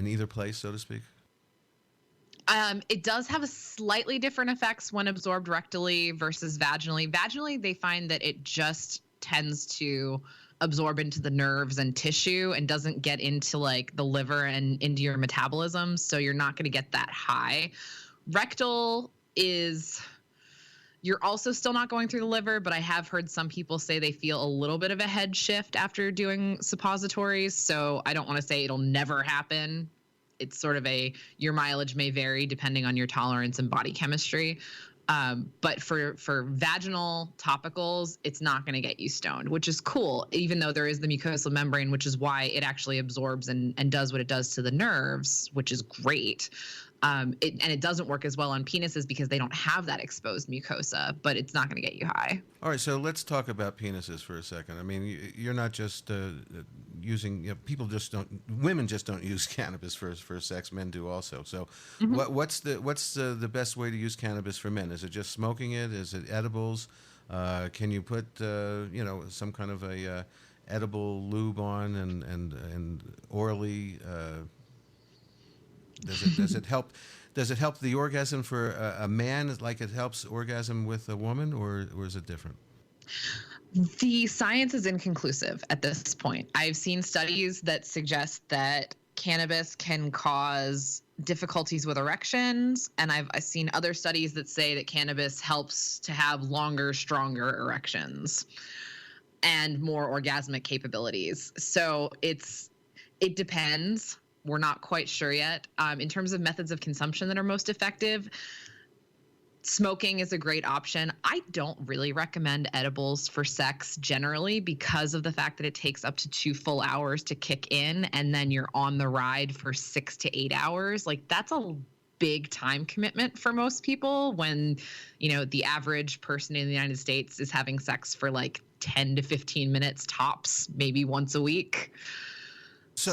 either place, so to speak? It does have a slightly different effects when absorbed rectally versus vaginally. Vaginally, they find that it just tends to absorb into the nerves and tissue and doesn't get into like the liver and into your metabolism. So you're not going to get that high. Rectal is, you're also still not going through the liver, but I have heard some people say they feel a little bit of a head shift after doing suppositories. So I don't want to say it'll never happen. It's sort of your mileage may vary depending on your tolerance and body chemistry. But for vaginal topicals, it's not going to get you stoned, which is cool, even though there is the mucosal membrane, which is why it actually absorbs and does what it does to the nerves, which is great. It doesn't work as well on penises because they don't have that exposed mucosa, but it's not going to get you high. All right, so let's talk about penises for a second. I mean, you're not just using, women just don't use cannabis for sex. Men do also. So, what's the best way to use cannabis for men? Is it just smoking it? Is it edibles? Can you put some kind of a edible lube on and orally? Does it help? Does it help the orgasm for a man like it helps orgasm with a woman, or is it different? The science is inconclusive at this point. I've seen studies that suggest that cannabis can cause difficulties with erections, and I've seen other studies that say that cannabis helps to have longer, stronger erections and more orgasmic capabilities. So it depends. We're not quite sure yet. In terms of methods of consumption that are most effective, Smoking is a great option. I don't really recommend edibles for sex generally because of the fact that it takes up to 2 full hours to kick in, and then you're on the ride for 6 to 8 hours. Like, that's a big time commitment for most people when, the average person in the United States is having sex for like 10 to 15 minutes tops, maybe once a week. So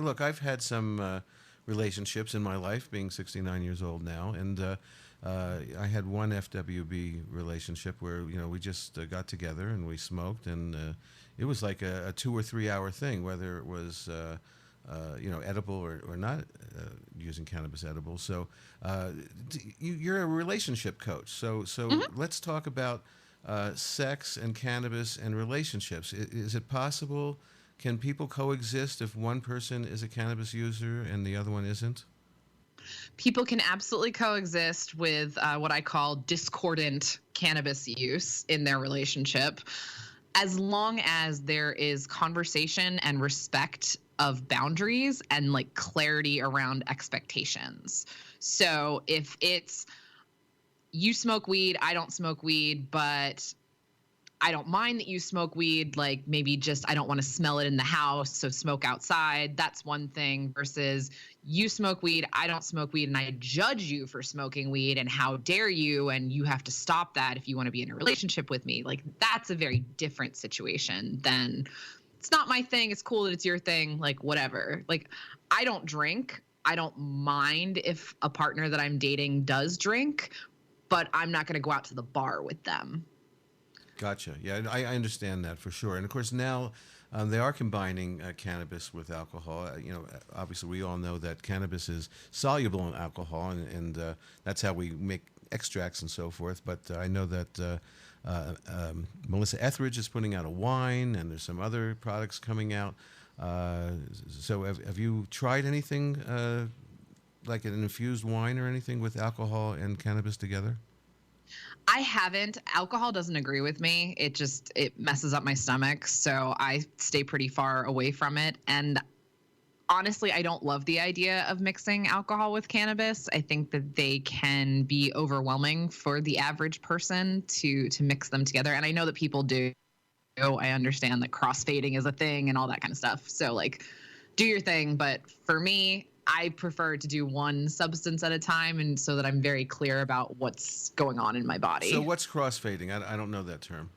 look, I've had some relationships in my life, being 69 years old now, and I had one FWB relationship where we just got together and we smoked, and it was like a 2 or 3 hour thing, whether it was edible or not using cannabis edibles. So you're a relationship coach, so let's talk about sex and cannabis and relationships. Is it possible? Can people coexist if one person is a cannabis user and the other one isn't? People can absolutely coexist with what I call discordant cannabis use in their relationship, as long as there is conversation and respect of boundaries and like clarity around expectations. So if it's you smoke weed, I don't smoke weed, but I don't mind that you smoke weed, like maybe just I don't want to smell it in the house, so smoke outside. That's one thing versus you smoke weed, I don't smoke weed, and I judge you for smoking weed, and how dare you, and you have to stop that if you want to be in a relationship with me. Like, that's a very different situation than it's not my thing, it's cool that it's your thing, like whatever. Like, I don't drink. I don't mind if a partner that I'm dating does drink, but I'm not going to go out to the bar with them. Gotcha. Yeah, I understand that for sure. And of course now they are combining cannabis with alcohol. Obviously we all know that cannabis is soluble in alcohol, and that's how we make extracts and so forth. But I know that Melissa Etheridge is putting out a wine, and there's some other products coming out. So have you tried anything like an infused wine or anything with alcohol and cannabis together? I haven't. Alcohol doesn't agree with me. It messes up my stomach, so I stay pretty far away from it. And honestly, I don't love the idea of mixing alcohol with cannabis. I think that they can be overwhelming for the average person to mix them together. And I know that people do. I understand that crossfading is a thing and all that kind of stuff. So like, do your thing. But for me, I prefer to do one substance at a time, and so that I'm very clear about what's going on in my body. So what's crossfading? I don't know that term.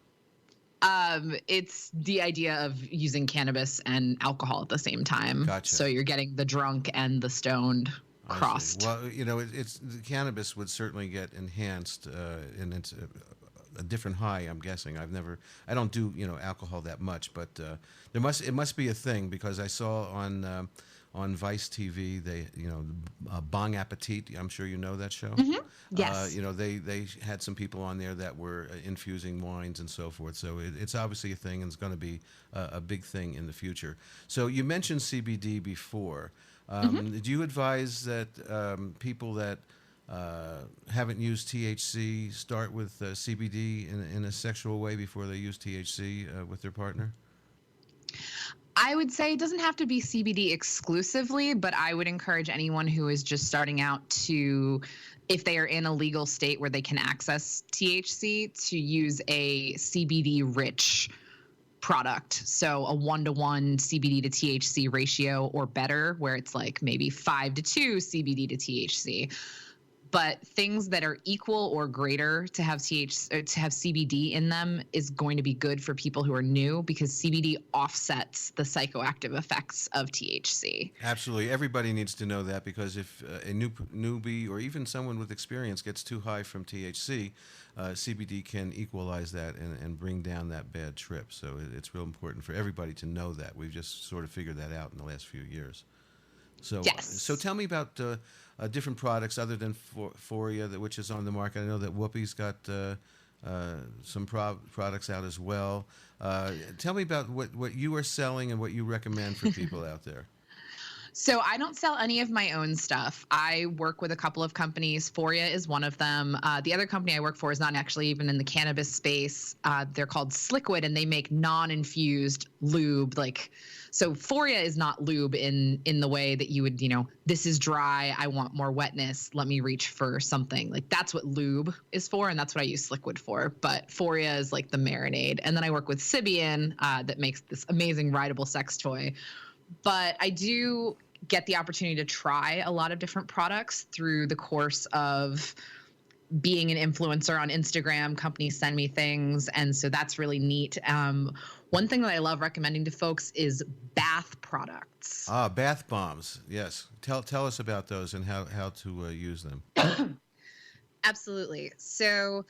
It's the idea of using cannabis and alcohol at the same time. Gotcha. So you're getting the drunk and the stoned crossed. Well, it's the cannabis would certainly get enhanced, and it's a different high. I'm guessing. I don't do alcohol that much, but it must be a thing, because I saw on Vice TV, they Bong Appetit. I'm sure you know that show. Mm-hmm. Yes. They had some people on there that were infusing wines and so forth. So it's obviously a thing, and it's going to be a big thing in the future. So you mentioned CBD before. Do you advise that people that haven't used THC start with CBD in a sexual way before they use THC with their partner? I would say it doesn't have to be CBD exclusively, but I would encourage anyone who is just starting out to, if they are in a legal state where they can access THC, to use a CBD-rich product. So a 1-to-1 CBD to THC ratio or better, where it's like maybe 5-to-2 CBD to THC. But things that are equal or greater to have CBD in them is going to be good for people who are new, because CBD offsets the psychoactive effects of THC. Absolutely. Everybody needs to know that, because if a newbie or even someone with experience gets too high from THC, CBD can equalize that and bring down that bad trip. So it's real important for everybody to know that. We've just sort of figured that out in the last few years. So, yes. So tell me about different products other than Foria, which is on the market. I know that Whoopi's got some products out as well. Tell me about what you are selling and what you recommend for people out there. So I don't sell any of my own stuff. I work with a couple of companies. Foria is one of them. The other company I work for is not actually even in the cannabis space. They're called Sliquid, and they make non-infused lube. So Foria is not lube in the way that you would, this is dry, I want more wetness, let me reach for something. That's what lube is for, and that's what I use Sliquid for. But Foria is like the marinade. And then I work with Sibian that makes this amazing rideable sex toy. But I do get the opportunity to try a lot of different products through the course of being an influencer on Instagram. Companies send me things, and so that's really neat. One thing that I love recommending to folks is bath products. Bath bombs. Yes. Tell us about those and how to use them. Absolutely. So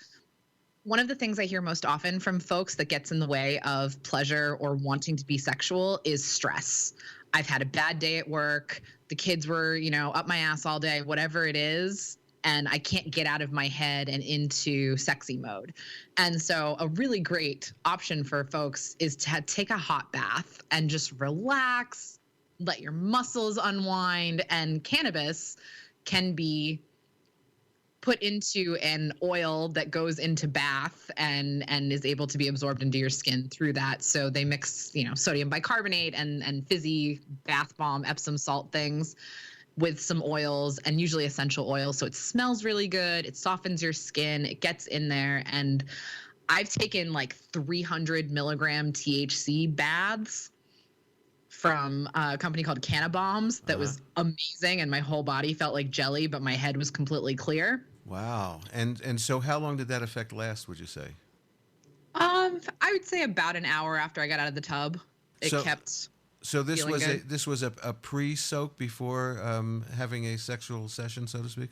one of the things I hear most often from folks that gets in the way of pleasure or wanting to be sexual is stress. I've had a bad day at work. The kids were, up my ass all day, whatever it is. And I can't get out of my head and into sexy mode. And so a really great option for folks is to take a hot bath and just relax, let your muscles unwind. And cannabis can be put into an oil that goes into bath and is able to be absorbed into your skin through that. So they mix, sodium bicarbonate and fizzy bath bomb, Epsom salt things with some oils, and usually essential oils. So it smells really good. It softens your skin. It gets in there. And I've taken 300 milligram THC baths from a company called Cannabis that was amazing. And my whole body felt like jelly, but my head was completely clear. Wow. And so how long did that effect last, would you say? I would say about an hour after I got out of the tub. It kept So this feeling was good. this was a pre-soak before having a sexual session, so to speak?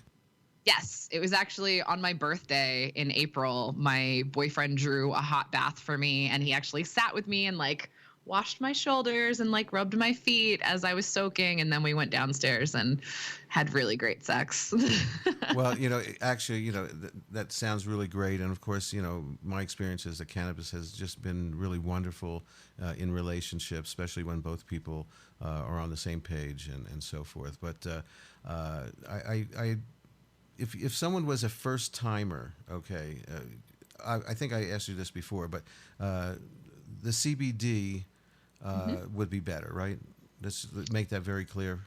Yes, it was actually on my birthday in April. My boyfriend drew a hot bath for me, and he actually sat with me and washed my shoulders and rubbed my feet as I was soaking, and then we went downstairs and had really great sex. Well, actually, that sounds really great. And of course, my experience is that cannabis has just been really wonderful in relationships, especially when both people are on the same page and so forth. But if someone was a first timer, okay, I think I asked you this before, but the CBD would be better, right? Let's make that very clear.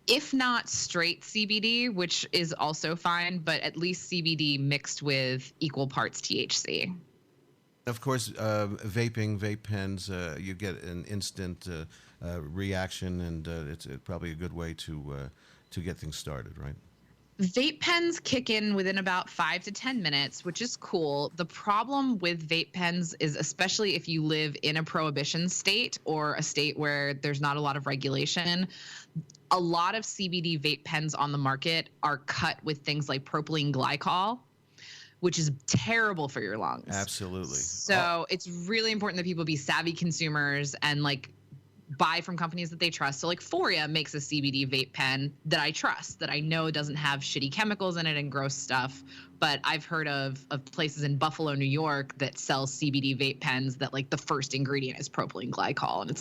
If not straight CBD, which is also fine, but at least CBD mixed with equal parts THC. Of course, vape pens, you get an instant reaction, and it's probably a good way to get things started, right? Vape pens kick in within about 5 to 10 minutes, which is cool. The problem with vape pens is, especially if you live in a prohibition state or a state where there's not a lot of regulation, a lot of CBD vape pens on the market are cut with things like propylene glycol, which is terrible for your lungs. Absolutely. So it's really important that people be savvy consumers and buy from companies that they trust. So Foria makes a CBD vape pen that I trust, that I know doesn't have shitty chemicals in it and gross stuff. But I've heard of places in Buffalo, New York that sell CBD vape pens that the first ingredient is propylene glycol. And it's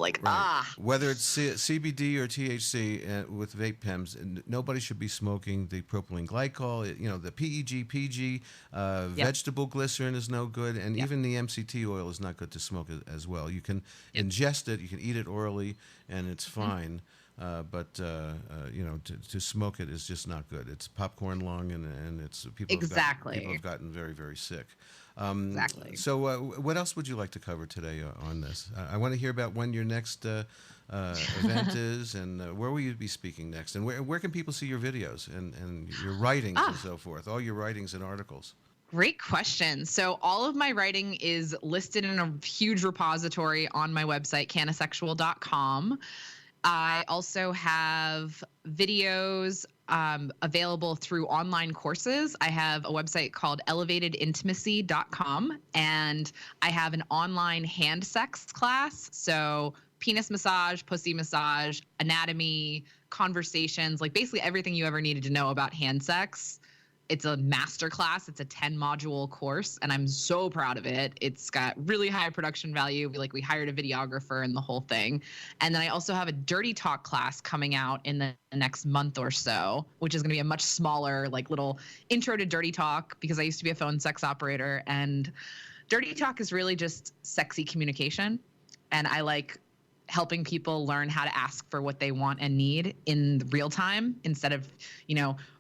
Whether it's CBD or THC with vape pens, nobody should be smoking the propylene glycol. The PEG, PG, vegetable glycerin is no good. And even the MCT oil is not good to smoke as well. You can ingest it, you can eat it orally, and it's fine. But to smoke it is just not good. It's popcorn lung, and it's people have gotten very, very sick. Exactly. So what else would you like to cover today on this? I want to hear about when your next event is, and where will you be speaking next, and where can people see your videos and your writings and so forth, all your writings and articles? Great question. So all of my writing is listed in a huge repository on my website, CannaSexual.com. I also have videos available through online courses. I have a website called elevatedintimacy.com, and I have an online hand sex class. So penis massage, pussy massage, anatomy, conversations, basically everything you ever needed to know about hand sex It's a master class. It's a 10-module course, and I'm so proud of it. It's got really high production value. We hired a videographer and the whole thing. And then I also have a dirty talk class coming out in the next month or so, which is going to be a much smaller, little intro to dirty talk, because I used to be a phone sex operator, and dirty talk is really just sexy communication. And I like helping people learn how to ask for what they want and need in real time, instead of,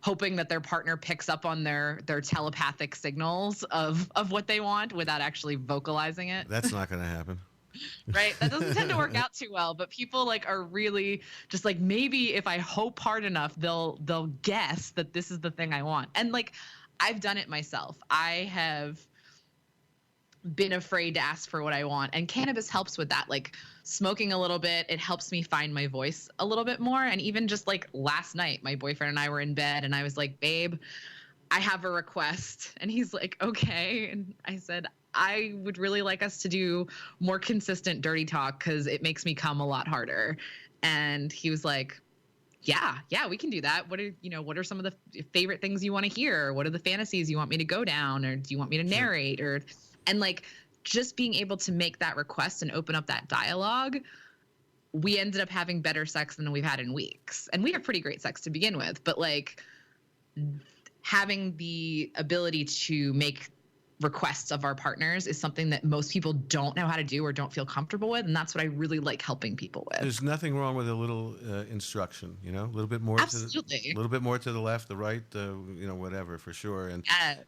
hoping that their partner picks up on their telepathic signals of what they want without actually vocalizing it. That's not going to happen. Right? That doesn't tend to work out too well, but people are really just maybe if I hope hard enough, they'll guess that this is the thing I want. And I've done it myself. I have been afraid to ask for what I want, and cannabis helps with that. Smoking a little bit, it helps me find my voice a little bit more. And even just last night, my boyfriend and I were in bed, and I was like, babe, I have a request. And he's like, okay. And I said, I would really like us to do more consistent dirty talk, because it makes me come a lot harder. And he was like, yeah, we can do that. What are some of the favorite things you want to hear? What are the fantasies you want me to go down? Or do you want me to narrate? And just being able to make that request and open up that dialogue, we ended up having better sex than we've had in weeks. And we have pretty great sex to begin with, but having the ability to make requests of our partners is something that most people don't know how to do or don't feel comfortable with. And that's what I really like helping people with. There's nothing wrong with a little instruction, a little bit more. Absolutely. A little bit more to the left, the right, whatever, for sure. And yes.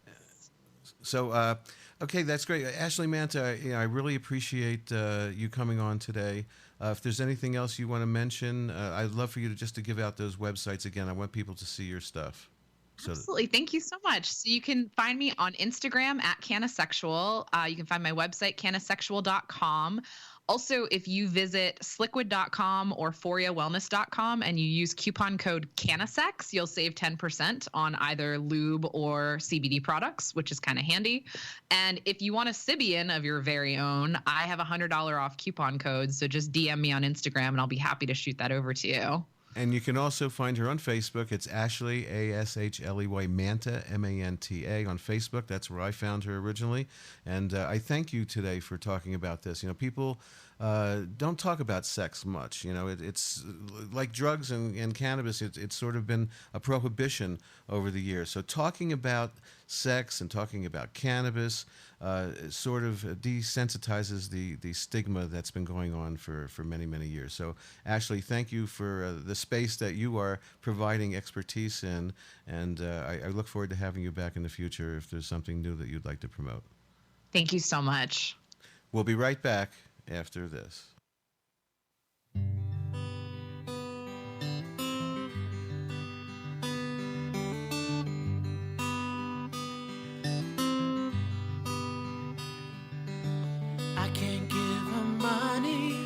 So, okay, that's great. Ashley Manta, I really appreciate you coming on today. If there's anything else you want to mention, I'd love for you to give out those websites again. I want people to see your stuff. Absolutely. Thank you so much. So you can find me on Instagram at CannaSexual. You can find my website, CannaSexual.com. Also, if you visit sliquid.com or ForiaWellness.com and you use coupon code CannaSex, you'll save 10% on either lube or CBD products, which is kind of handy. And if you want a Sybian of your very own, I have a $100 off coupon code. So just DM me on Instagram and I'll be happy to shoot that over to you. And you can also find her on Facebook. It's Ashley, A-S-H-L-E-Y, Manta, M-A-N-T-A, on Facebook. That's where I found her originally. And I thank you today for talking about this. People don't talk about sex much. It's like drugs and cannabis. It's sort of been a prohibition over the years. So talking about sex and talking about cannabis sort of desensitizes the stigma that's been going on for many, many years. So, Ashley, thank you for the space that you are providing expertise in, and I look forward to having you back in the future if there's something new that you'd like to promote. Thank you so much. We'll be right back after this. I can't give her money,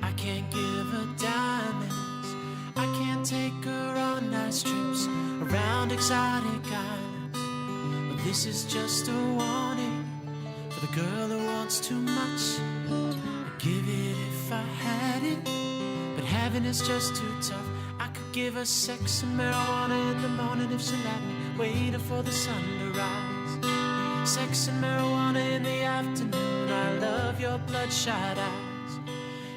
I can't give her diamonds, I can't take her on nice trips around exotic islands. But this is just a warning for the girl who wants too much. I'd give it if I had it, but having is just too tough. I could give her sex and marijuana in the morning if she let me, waiting for the sun to rise. Sex and marijuana in the afternoon, I love your bloodshot eyes.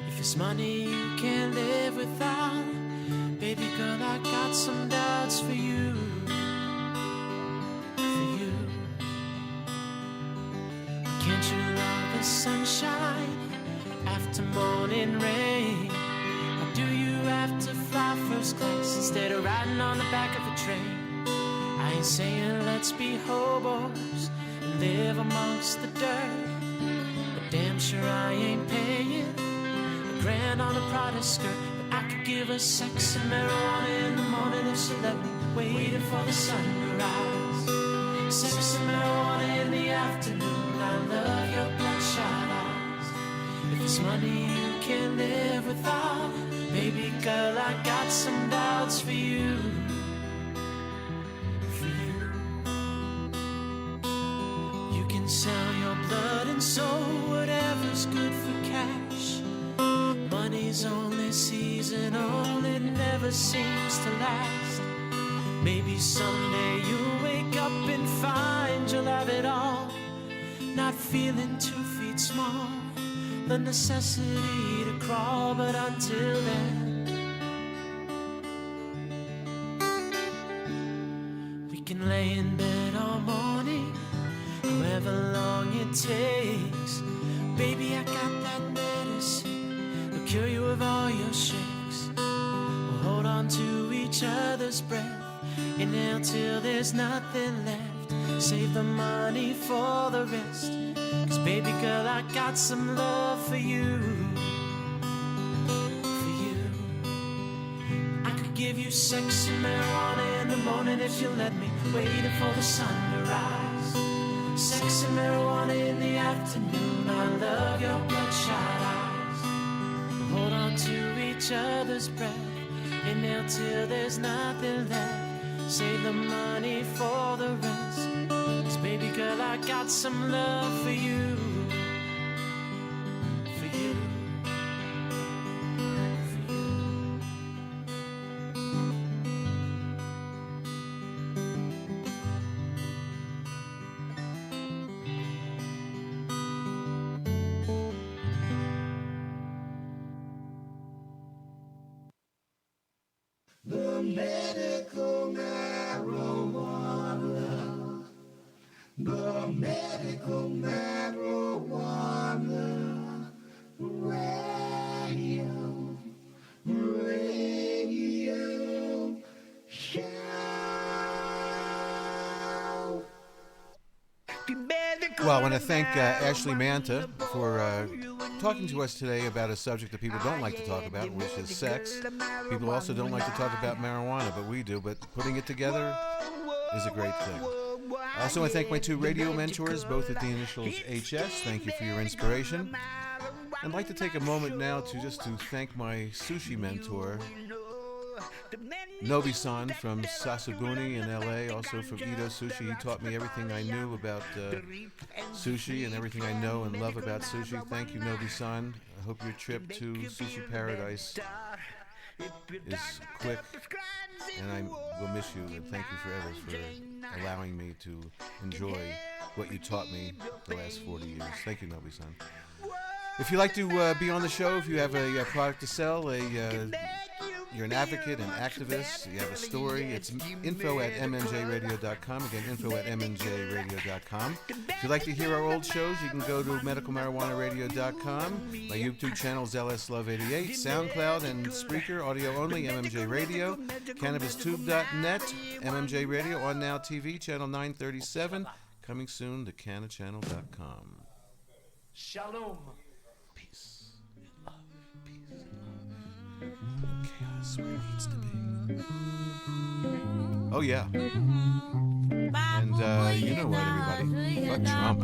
If it's money you can't live without, baby girl, I got some doubts for you. For you. Can't you love the sunshine after morning rain? Or do you have to fly first class instead of riding on the back of a train? I ain't saying let's be hobos and live amongst the dirt, but damn sure I ain't paying $1,000 on a Prada skirt. But I could give her sex and marijuana in the morning if she let me, waiting for the sun to rise. Sex and marijuana in the afternoon, I love your bloodshot eyes. If it's money you can't live without, baby girl, I got some doubts for you. Sell your blood and soul, whatever's good for cash. Money's only seasonal, it never seems to last. Maybe someday you'll wake up and find you'll have it all. Not feeling 2 feet small, the necessity to crawl, but until then, we can lay in bed all morning, however long it takes. Baby, I got that medicine, it'll cure you of all your shakes. We'll hold on to each other's breath, inhale till there's nothing left. Save the money for the rest, 'cause baby girl, I got some love for you. For you. I could give you sex and marijuana in the morning if you let me, waiting for the sun to rise. Sex and marijuana in the afternoon, I love your bloodshot eyes. Hold on to each other's breath, inhale till there's nothing left. Save the money for the rest, 'cause baby girl, I got some love for you. For you. For you. The medical marijuana. The medical marijuana. Radio. Radio. Show. Well, I want to thank Ashley Manta for talking to us today about a subject that people don't like to talk about, which is sex. People also don't like to talk about marijuana, but we do. But putting it together is a great thing. I also want to thank my 2 radio mentors, both with the initials HS. Thank you for your inspiration. I'd like to take a moment now to thank my sushi mentor, Nobi-san from Sasabuni in LA, also from Ito Sushi. He taught me everything I knew about sushi and everything I know and love about sushi. Thank you, Nobi-san. I hope your trip to Sushi Paradise is quick, and I will miss you, and thank you forever for allowing me to enjoy what you taught me the last 40 years. Thank you, Nobi-san. If you'd like to be on the show, if you have a product to sell, you're an advocate, an activist, you have a story, it's info@mmjradio.com. Again, info@mmjradio.com. If you'd like to hear our old shows, you can go to medicalmarijuanaradio.com. My YouTube channel is LSLove88, SoundCloud and Spreaker, audio only, MMJ Radio, CannabisTube.net, MMJ Radio, on Now TV, channel 937, coming soon to CannaChannel.com. Shalom. Peace and love, peace and love. Chaos where it needs to be. Oh yeah. And you know what, everybody? Fuck Trump.